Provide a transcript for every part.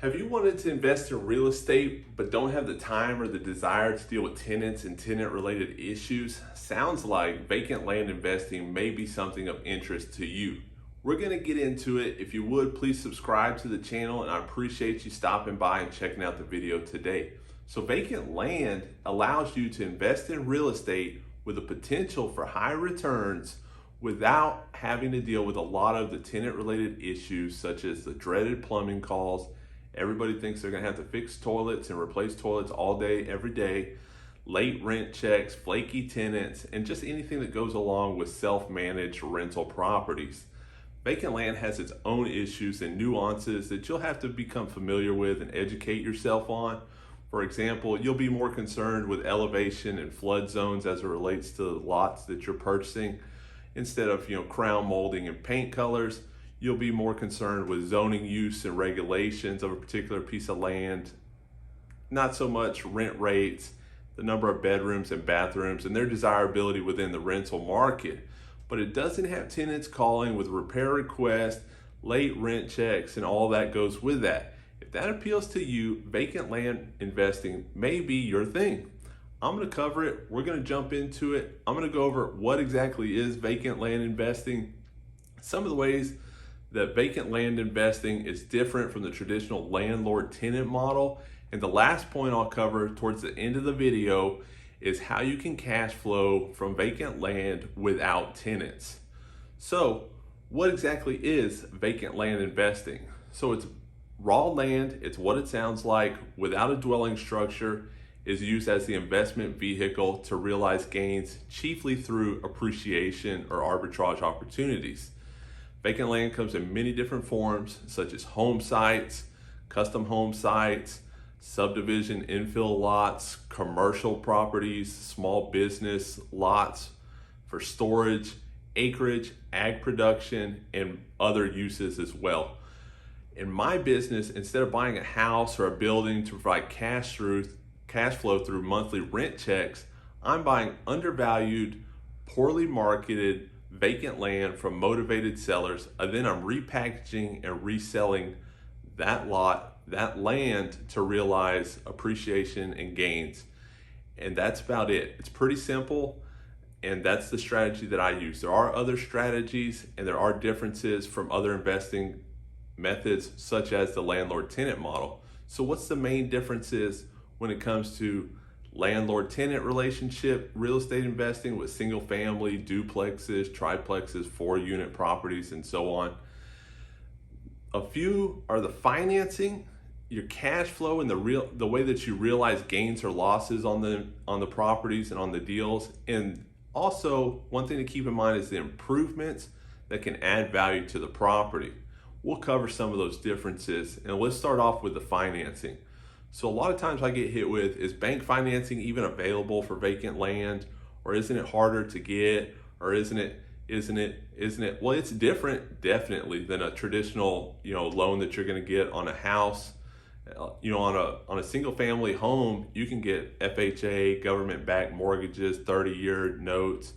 Have you wanted to invest in real estate but don't have the time or the desire to deal with tenants and tenant related issues? Sounds like vacant land investing may be something of interest to you. We're going to get into it. If you would, please subscribe to the channel, and I appreciate you stopping by and checking out the video today. So vacant land allows you to invest in real estate with the potential for high returns without having to deal with a lot of the tenant related issues such as the dreaded plumbing calls. Everybody thinks they're going to have to fix toilets and replace toilets all day, every day, late rent checks, flaky tenants, and just anything that goes along with self-managed rental properties. Vacant land has its own issues and nuances that you'll have to become familiar with and educate yourself on. For example, you'll be more concerned with elevation and flood zones as it relates to the lots that you're purchasing. Instead of crown molding and paint colors, you'll be more concerned with zoning use and regulations of a particular piece of land, not so much rent rates, the number of bedrooms and bathrooms, and their desirability within the rental market. But it doesn't have tenants calling with repair requests, late rent checks, and all that goes with that. If that appeals to you, vacant land investing may be your thing. I'm going to cover it. We're going to jump into it. I'm going to go over what exactly is vacant land investing, some of the ways that vacant land investing is different from the traditional landlord-tenant model. And the last point I'll cover towards the end of the video is how you can cash flow from vacant land without tenants. So what exactly is vacant land investing? So it's raw land, it's what it sounds like, without a dwelling structure, is used as the investment vehicle to realize gains chiefly through appreciation or arbitrage opportunities. Vacant land comes in many different forms, such as home sites, custom home sites, subdivision infill lots, commercial properties, small business lots for storage, acreage, ag production, and other uses as well. In my business, instead of buying a house or a building to provide cash flow through monthly rent checks, I'm buying undervalued, poorly marketed, vacant land from motivated sellers, and then I'm repackaging and reselling that land to realize appreciation and gains. And that's about it. It's pretty simple, and that's the strategy that I use. There are other strategies and there are differences from other investing methods such as the landlord-tenant model. So what's the main differences when it comes to landlord-tenant relationship real estate investing with single family, duplexes, triplexes, 4-unit properties, and so on? A few are the financing, your cash flow, and the way that you realize gains or losses on the properties and on the deals. And also, one thing to keep in mind is the improvements that can add value to the property. We'll cover some of those differences, and let's start off with the financing. So a lot of times I get hit with, is bank financing even available for vacant land? Or isn't it harder to get? Or isn't it? Well, it's different, definitely, than a traditional, loan that you're going to get on a house. On a single family home, you can get FHA, government-backed mortgages, 30-year notes.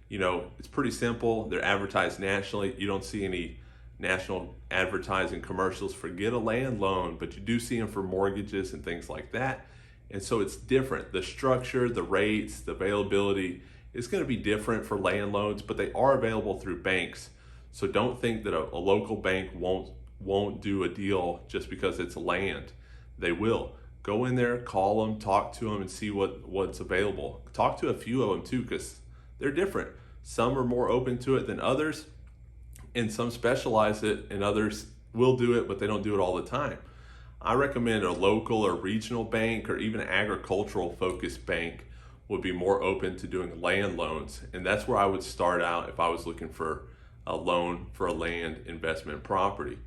It's pretty simple. They're advertised nationally. You don't see any national advertising commercials for get a land loan, but you do see them for mortgages and things like that. And so it's different. The structure, the rates, the availability is going to be different for land loans, but they are available through banks. So don't think that a local bank won't do a deal just because it's land. They will. Go in there, call them, talk to them, and see what's available. Talk to a few of them too, because they're different. Some are more open to it than others, and some specialize it, and others will do it, but they don't do it all the time. I recommend a local or regional bank, or even an agricultural focused bank would be more open to doing land loans. And that's where I would start out if I was looking for a loan for a land investment property.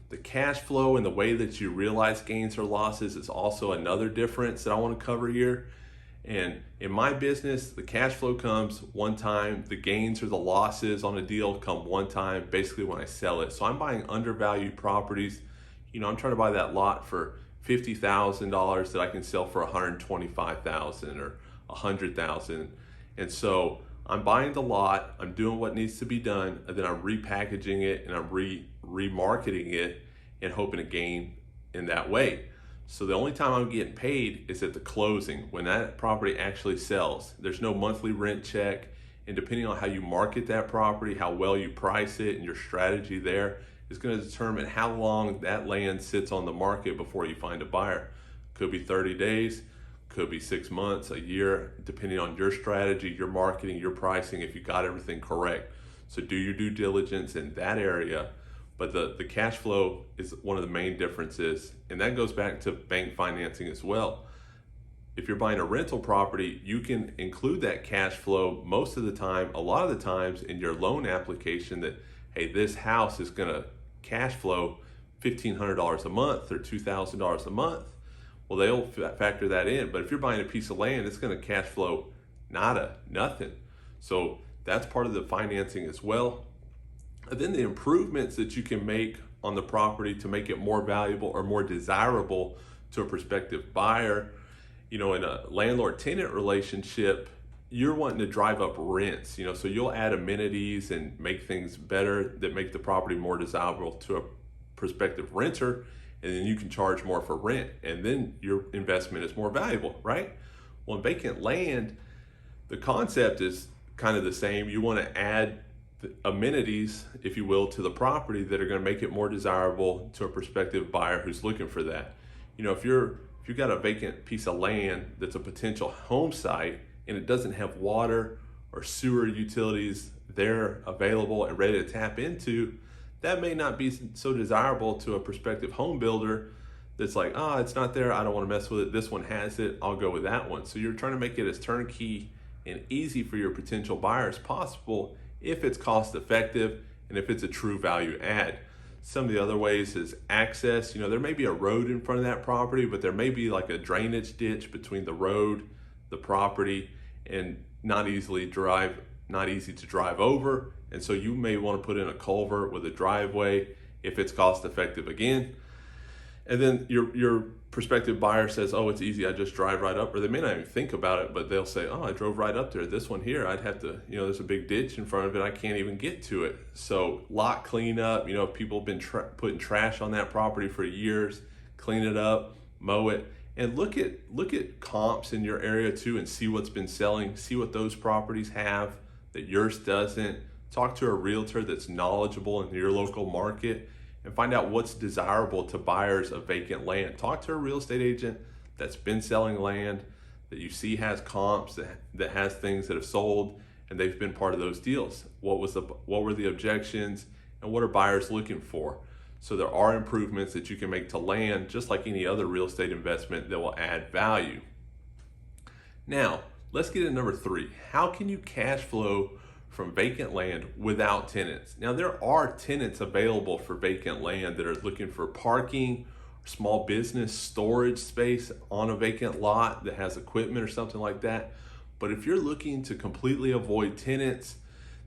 The cash flow and the way that you realize gains or losses is also another difference that I want to cover here. And in my business, the cash flow comes one time, the gains or the losses on a deal come one time, basically when I sell it. So I'm buying undervalued properties. I'm trying to buy that lot for $50,000 that I can sell for $125,000 or $100,000. And so I'm buying the lot, I'm doing what needs to be done, and then I'm repackaging it and I'm remarketing it and hoping to gain in that way. So the only time I'm getting paid is at the closing, when that property actually sells. There's no monthly rent check, and depending on how you market that property, how well you price it, and your strategy there is going to determine how long that land sits on the market before you find a buyer. Could be 30 days, could be 6 months, a year, depending on your strategy, your marketing, your pricing, if you got everything correct. So do your due diligence in that area. But the cash flow is one of the main differences, and that goes back to bank financing as well. If you're buying a rental property, you can include that cash flow most of the time, a lot of the times in your loan application, that, hey, this house is gonna cash flow $1,500 a month or $2,000 a month. Well, they'll factor that in. But if you're buying a piece of land, it's gonna cash flow nada, nothing. So that's part of the financing as well. And then the improvements that you can make on the property to make it more valuable or more desirable to a prospective buyer. In a landlord-tenant relationship, you're wanting to drive up rents, so you'll add amenities and make things better that make the property more desirable to a prospective renter, and then you can charge more for rent, and then your investment is more valuable, right? Well, in vacant land, the concept is kind of the same. You want to add amenities, if you will, to the property that are going to make it more desirable to a prospective buyer who's looking for that. If you've got a vacant piece of land that's a potential home site and it doesn't have water or sewer utilities there available and ready to tap into, that may not be so desirable to a prospective home builder that's like, it's not there, I don't want to mess with it, this one has it, I'll go with that one. So you're trying to make it as turnkey and easy for your potential buyer as possible, if it's cost effective and if it's a true value add. Some of the other ways is access. There may be a road in front of that property, but there may be like a drainage ditch between the road, the property, and not easy to drive over. And so you may want to put in a culvert with a driveway if it's cost effective again. And then your prospective buyer says, it's easy, I just drive right up. Or they may not even think about it, but they'll say, I drove right up there. This one here, I'd have to, there's a big ditch in front of it, I can't even get to it. So lot cleanup, people have been putting trash on that property for years, clean it up, mow it, and look at comps in your area too, and see what's been selling, see what those properties have that yours doesn't. Talk to a realtor that's knowledgeable in your local market, and find out what's desirable to buyers of vacant land. Talk to a real estate agent that's been selling land, that you see has comps, that has things that have sold, and they've been part of those deals. What were the objections, and what are buyers looking for? So there are improvements that you can make to land, just like any other real estate investment, that will add value. Now, let's get into number 3. How can you cash flow from vacant land without tenants? Now, there are tenants available for vacant land that are looking for parking, small business storage space on a vacant lot that has equipment or something like that. But if you're looking to completely avoid tenants,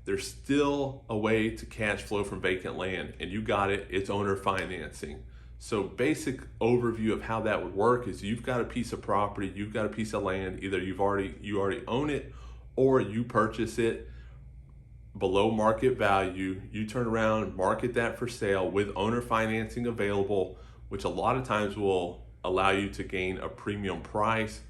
there's still a way to cash flow from vacant land, and you got it, it's owner financing. So basic overview of how that would work is you've got a piece of property, you've got a piece of land, either you already own it, or you purchase it below market value. You turn around and market that for sale with owner financing available, which a lot of times will allow you to gain a premium price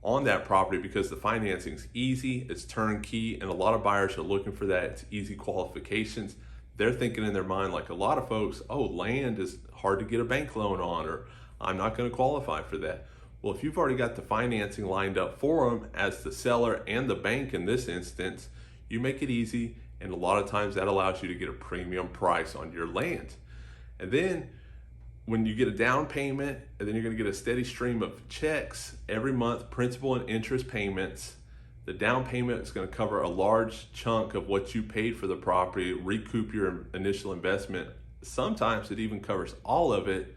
on that property because the financing is easy, it's turnkey, and a lot of buyers are looking for that. It's easy qualifications. They're thinking in their mind, like a lot of folks, land is hard to get a bank loan on, or I'm not going to qualify for that. Well, if you've already got the financing lined up for them as the seller and the bank in this instance, you make it easy, and a lot of times that allows you to get a premium price on your land. And then when you get a down payment, and then you're going to get a steady stream of checks every month, principal and interest payments, the down payment is going to cover a large chunk of what you paid for the property, recoup your initial investment. Sometimes it even covers all of it,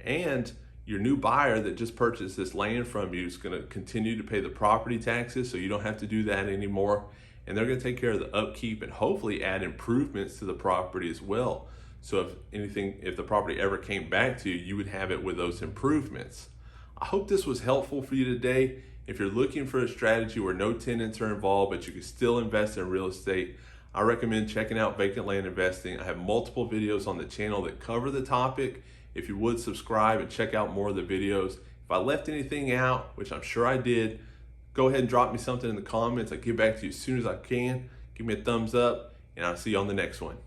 and your new buyer that just purchased this land from you is going to continue to pay the property taxes, so you don't have to do that anymore. And they're going to take care of the upkeep and hopefully add improvements to the property as well. So if the property ever came back to you, you would have it with those improvements. I hope this was helpful for you today. If you're looking for a strategy where no tenants are involved, but you can still invest in real estate, I recommend checking out Vacant Land Investing. I have multiple videos on the channel that cover the topic. If you would subscribe and check out more of the videos. If I left anything out, which I'm sure I did, go ahead and drop me something in the comments. I'll get back to you as soon as I can. Give me a thumbs up, and I'll see you on the next one.